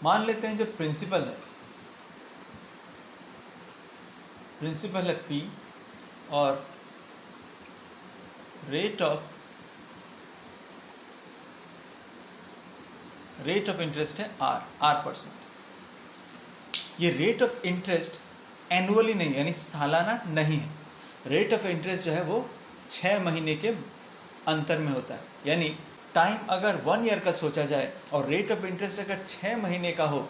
मान लेते हैं जो प्रिंसिपल है P और रेट ऑफ इंटरेस्ट है R%। ये रेट ऑफ इंटरेस्ट एनुअली नहीं यानी सालाना नहीं है। रेट ऑफ इंटरेस्ट जो है वो 6 महीने के अंतर में होता है। यानी टाइम अगर 1 ईयर का सोचा जाए और रेट ऑफ इंटरेस्ट अगर 6 महीने का हो,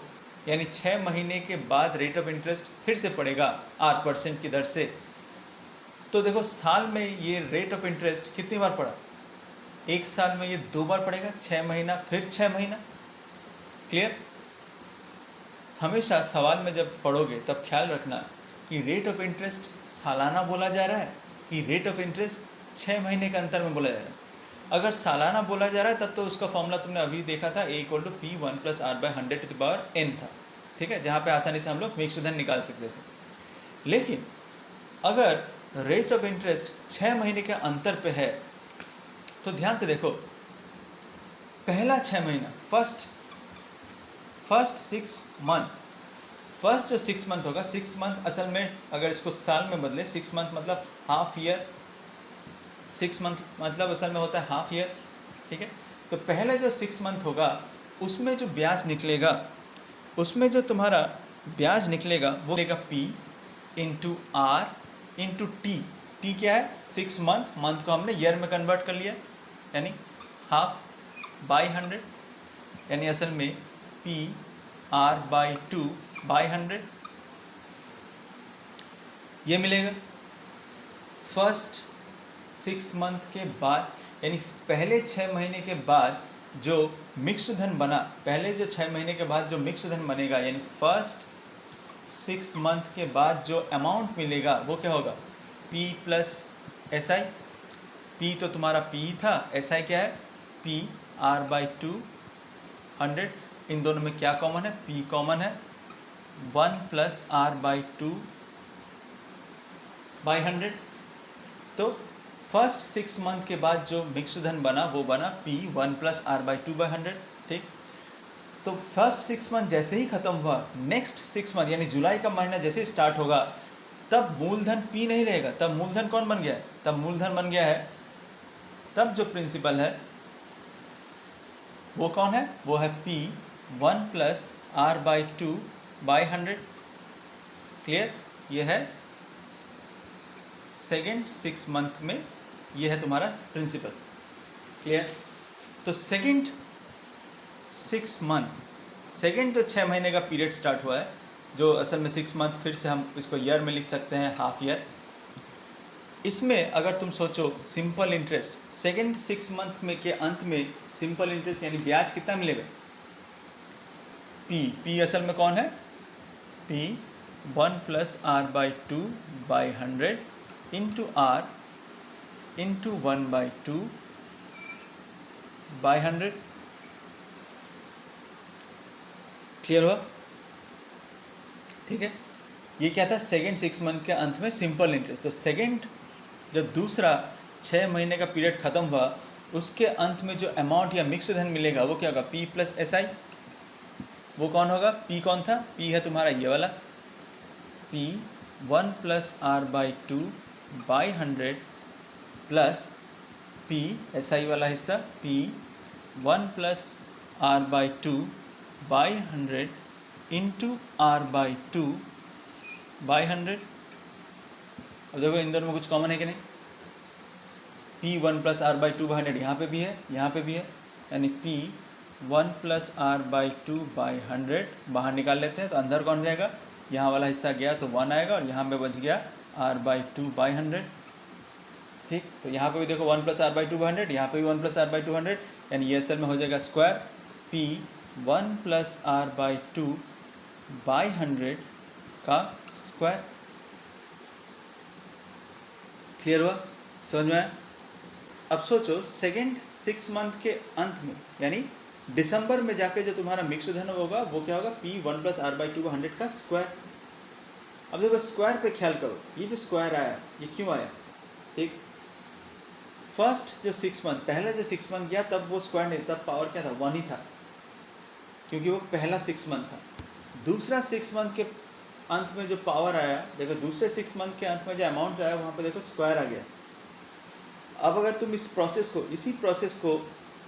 यानी 6 महीने के बाद रेट ऑफ इंटरेस्ट फिर से पड़ेगा R% की दर से, तो देखो साल में ये रेट ऑफ इंटरेस्ट कितनी बार पड़ा? एक साल में ये 2 बार पड़ेगा, 6 महीना फिर 6 महीना। क्लियर? हमेशा सवाल में जब पढ़ोगे तब ख्याल रखना कि रेट ऑफ इंटरेस्ट सालाना बोला जा रहा है कि रेट ऑफ इंटरेस्ट 6 महीने के अंतर में बोला जा रहा है। अगर सालाना बोला जा रहा है तब तो उसका फॉर्मूला तुमने अभी देखा था, A = P1 + R/100⁻n था। ठीक है, जहाँ पे आसानी से हम लोग मिक्स्ड धन निकाल सकते थे। लेकिन अगर रेट ऑफ इंटरेस्ट 6 महीने के अंतर पे है तो ध्यान से देखो, पहला 6 महीना फर्स्ट 6 मंथ, फर्स्ट जो 6 मंथ होगा, 6 मंथ असल में अगर इसको साल में बदले, 6 मंथ मतलब हाफ ईयर, 6 मंथ मतलब असल में होता है हाफ ईयर। ठीक है, तो पहले जो 6 मंथ होगा उसमें जो ब्याज निकलेगा, उसमें जो तुम्हारा ब्याज निकलेगा वो निकलेगा P × R × T। T क्या है? 6 मंथ, मंथ को हमने ईयर में कन्वर्ट कर लिया, यानी ½ 100, यानी असल में PR/2/100 ये मिलेगा। फर्स्ट 6 मंथ के बाद, यानी पहले 6 महीने के बाद जो मिक्स्ड धन बना, पहले जो 6 महीने के बाद जो मिक्स्ड धन बनेगा, यानी फर्स्ट 6 मंथ के बाद जो अमाउंट मिलेगा वो क्या होगा? P + SI। P तो तुम्हारा P था, SI क्या है? PR/2/100। इन दोनों में क्या कॉमन है? P कॉमन है। 1 + R/2/100। तो फर्स्ट 6 मंथ के बाद जो मिक्स्ड धन बना वो बना P 1 + R/2/100। ठीक, तो फर्स्ट 6 मंथ जैसे ही खत्म हुआ, नेक्स्ट 6 मंथ यानी जुलाई का महीना जैसे ही स्टार्ट होगा, तब मूलधन P नहीं रहेगा। तब मूलधन कौन बन गया है? तब मूलधन बन गया है, तब जो प्रिंसिपल है वो कौन है? वो है P 1 + R/2/100। क्लियर? ये है सेकेंड 6 मंथ में, ये है तुम्हारा प्रिंसिपल। क्लियर? तो सेकेंड 6 मंथ, सेकेंड जो 6 महीने का पीरियड स्टार्ट हुआ है, जो असल में 6 मंथ, फिर से हम इसको ईयर में लिख सकते हैं, हाफ ईयर। इसमें अगर तुम सोचो सिंपल इंटरेस्ट, सेकेंड 6 मंथ में के अंत में सिंपल इंटरेस्ट यानी ब्याज कितना मिलेगा? P असल में कौन है? P 1 + R/2/100 × R × 1/2/100। क्लियर हुआ? ठीक है, ये क्या था? सेकेंड 6 मंथ के अंत में सिंपल इंटरेस्ट। तो सेकेंड जब दूसरा 6 महीने का पीरियड खत्म हुआ, उसके अंत में जो अमाउंट या मिक्स्ड धन मिलेगा वो क्या होगा? P + SI। वो कौन होगा? P कौन था? P है तुम्हारा ये वाला, P 1 + R/2/100 plus P SI वाला हिस्सा P 1 + R/2/100 × R/2/100। अब देखो इन दोनों में कुछ कॉमन है कि नहीं? P 1 + R/2/100 यहाँ पे भी है, यहाँ पे भी है, यानी P 1 + R/2/100 बाहर निकाल लेते हैं तो अंदर कौन जाएगा? यहाँ वाला हिस्सा गया तो 1 आएगा और यहाँ पे बच गया R/2/100। ठीक, तो यहाँ पे भी देखो 1 + R/2/100, यहाँ पे भी 1 + R/2/100, यानी ये असल में हो जाएगा स्क्वायर P 1 + R/2/100 का स्क्वायर। क्लियर हुआ? समझ में आया? अब सोचो सेकेंड 6 मंथ के अंत में, यानी दिसंबर में जाके जो तुम्हारा मिक्स्ड धन होगा वो क्या होगा? P 1 + R/2/100 का स्क्वायर। अब देखो स्क्वायर पे ख्याल करो, ये जो स्क्वायर आया ये क्यों आया? ठीक, फर्स्ट जो 6 मंथ, पहले जो 6 मंथ गया तब वो स्क्वायर नहीं, तब पावर क्या था? 1 ही था, क्योंकि वो पहला 6 मंथ था। दूसरा 6 मंथ के अंत में जो पावर आया, देखो दूसरे 6 मंथ के अंत में जो अमाउंट आया वहाँ पे देखो स्क्वायर आ गया। अब अगर तुम इसी प्रोसेस को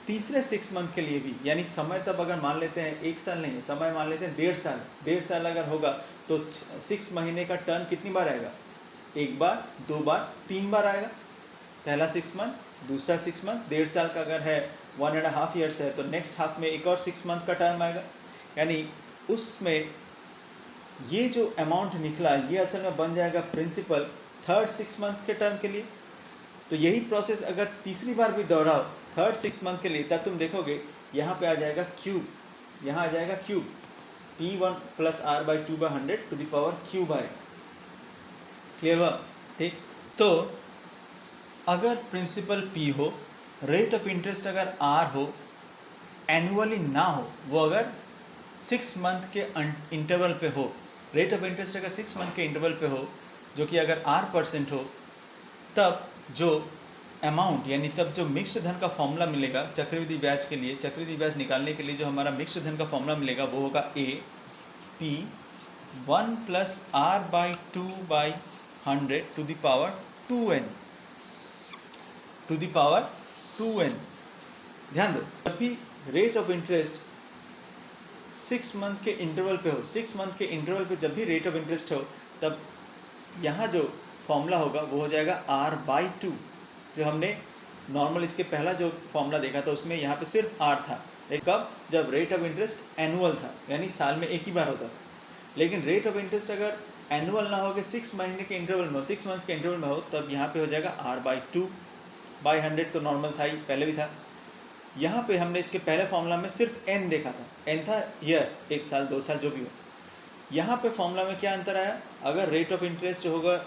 तीसरे 6 मंथ के लिए भी, यानी समय तब अगर मान लेते हैं 1 साल नहीं है, समय मान लेते हैं 1.5 साल अगर होगा तो 6 महीने का टर्न कितनी बार आएगा? 1 बार, 2 बार, 3 बार आएगा। पहला 6 मंथ, दूसरा 6 मंथ, 1.5 साल का अगर है 1.5 ईयर्स है तो नेक्स्ट हाफ में एक और 6 मंथ का टर्म आएगा। यानी उसमें ये जो अमाउंट निकला ये असल में बन जाएगा प्रिंसिपल थर्ड 6 मंथ के टर्म के लिए। तो यही प्रोसेस अगर तीसरी बार भी दोहराओ थर्ड 6 मंथ के लिए, तब तुम देखोगे यहाँ पे आ जाएगा क्यूब, यहाँ आ जाएगा cube, P1 plus R by 2/100 to the power cube आएगा। क्लियर हुआ? ठीक। तो अगर प्रिंसिपल P हो, रेट ऑफ इंटरेस्ट अगर R हो, एनुअली ना हो, वो अगर 6 मंथ के इंटरवल पे हो, रेट ऑफ इंटरेस्ट अगर 6 मंथ के इंटरवल पे हो, जो कि अगर R% हो, तब जो अमाउंट यानी तब जो मिक्स्ड धन का फॉर्मूला मिलेगा चक्रवृद्धि ब्याज के लिए, चक्रवृद्धि ब्याज निकालने के लिए जो हमारा मिक्स्ड धन का फॉर्मूला मिलेगा वो होगा P1 plus R by 2/100 to the power 2n, to the power 2n। ध्यान दो, जब भी रेट ऑफ इंटरेस्ट 6 मंथ के इंटरवल पे हो, 6 मंथ के इंटरवल पे जब भी रेट ऑफ इंटरेस्ट हो, तब यहाँ जो फॉर्मूला होगा वो हो जाएगा R/2। जो हमने नॉर्मल इसके पहला जो फॉर्मूला देखा था उसमें यहाँ पे सिर्फ R था, कब? जब रेट ऑफ इंटरेस्ट एनुअल था, यानी साल में एक ही बार होता था। लेकिन रेट ऑफ इंटरेस्ट अगर एनुअल ना हो के 6 महीने के इंटरवल में हो, 6 मंथ्स के इंटरवल में हो, तब यहाँ पे हो जाएगा R/2/100। तो नॉर्मल था ही, पहले भी था। यहाँ पे हमने इसके पहले फॉर्मूला में सिर्फ n देखा था, n था ईयर, 1 साल 2 साल जो भी हो। यहाँ पे फॉर्मूला में क्या अंतर आया? अगर रेट ऑफ इंटरेस्ट जो होगा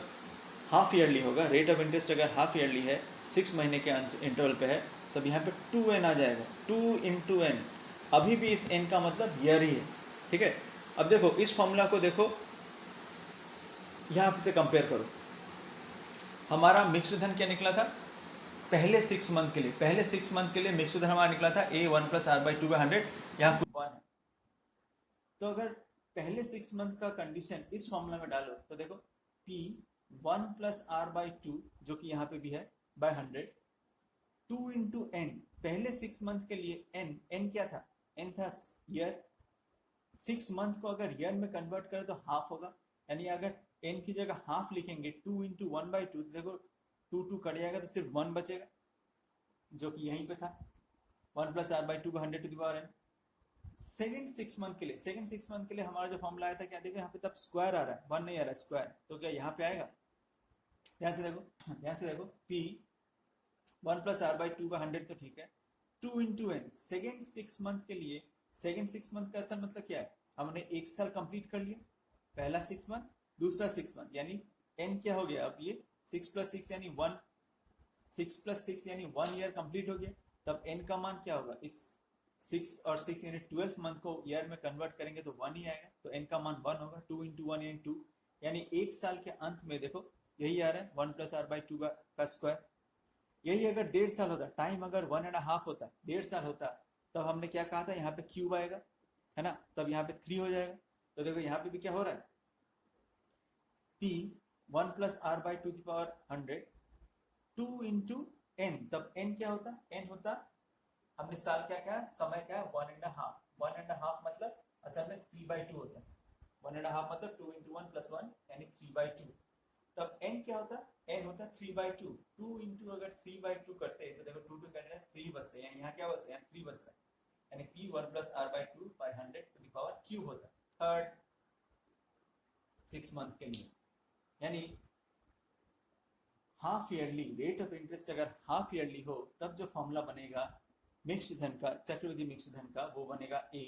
हाफ ईयरली होगा, रेट ऑफ इंटरेस्ट अगर हाफ ईयरली है, 6 महीने के इंटरवल पे है, तब यहाँ पे 2n आ जाएगा, 2 इंटू n। अभी भी इस n का मतलब ईयर ही है, ठीक है। अब देखो इस फॉर्मूला को देखो, यहाँ से कंपेयर करो। हमारा मिक्स्ड धन क्या निकला था पहले 6 मंथ के लिए? पहले 6 मंथ के लिए मिक्स्ड धन हमारा निकला था A1 प्लस R बाई 2/100, यहाँ कुछ 1 है। तो अगर पहले 6 मंथ का कंडीशन इस फॉर्मूला में डालो तो देखो P1 प्लस R बाई 2, जो कि यहाँ पे भी है, बाय 100, 2 इंटू n। पहले 6 मंथ के लिए n क्या था? n था ईयर। 6 मंथ को अगर ईयर में कन्वर्ट करें तो हाफ होगा, यानी अगर n की जगह हाफ लिखेंगे 2 इंटू 1/2, देखो 2 कट जाएगा तो सिर्फ 1 बचेगा, जो कि यहीं पे था, 1 plus R by 2/100 to the power n। Second 6 month के लिए हमारा जो फॉर्मूला आया था, क्या देखो यहाँ पे तब स्क्वायर आ रहा है, 1 नहीं आ रहा है, स्क्वायर। तो क्या यहाँ पे आएगा? ध्यान से देखो P1 प्लस R बाई 2/100 तो ठीक है, 2 इंटू n। सेकेंड 6 मंथ के लिए, सेकेंड 6 मंथ का असल मतलब क्या है? हमने 1 साल कंप्लीट कर लिया, पहला 6 मंथ, दूसरा 6 मंथ, यानी n क्या हो गया? अब ये 6 प्लस 6 यानी 1, 6 प्लस 6 यानी 1 ईयर कंप्लीट हो गया। तब n का मान क्या होगा? इस 6 और 6 यानी 12 मंथ को ईयर में कन्वर्ट करेंगे तो 1 ही आएगा, तो n का मान 1 होगा। 2 इंटू 1 यानी 2, यानी 1 साल के अंत में देखो यही आ रहा है, 1 प्लस R बाई 2 का स्क्वायर। यही अगर 1.5 साल होता, टाइम अगर 1.5 होता, 1.5 साल होता, तब हमने क्या कहा था? यहाँ पे क्यूब आएगा, है ना, तब यहाँ पे 3 हो जाएगा। तो देखो यहाँ पे भी क्या हो रहा है? P1 प्लस R बाई 2 की पावर 100, 2 इंटू n, तब n क्या होता? n होता, हमने साल क्या कहा, समय क्या है? 1.5। 1.5 मतलब असल में 3/2 होता है। 1.5 मतलब 2 इंटू 1 प्लस 1 यानी 3/2। तब n क्या होता? n होता 3/2। 2 इंटू अगर 3/2 करते हैं तो देखो 2 करने 3 बचते हैं, यहाँ क्या बचते हैं? 3 बचता है, यानी P1 plus R by 2/100 to the power cube होता है थर्ड 6 मंथ के लिए। यानी half yearly rate of interest अगर हाफ ईयरली हो, तब जो फॉर्मूला बनेगा मिक्स्ड धन का, चक्रवृद्धि मिक्स्ड धन का, वो बनेगा A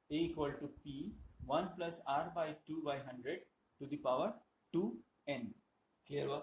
equal to P1 plus R by 2/100 to the power 2n। Clear हुआ?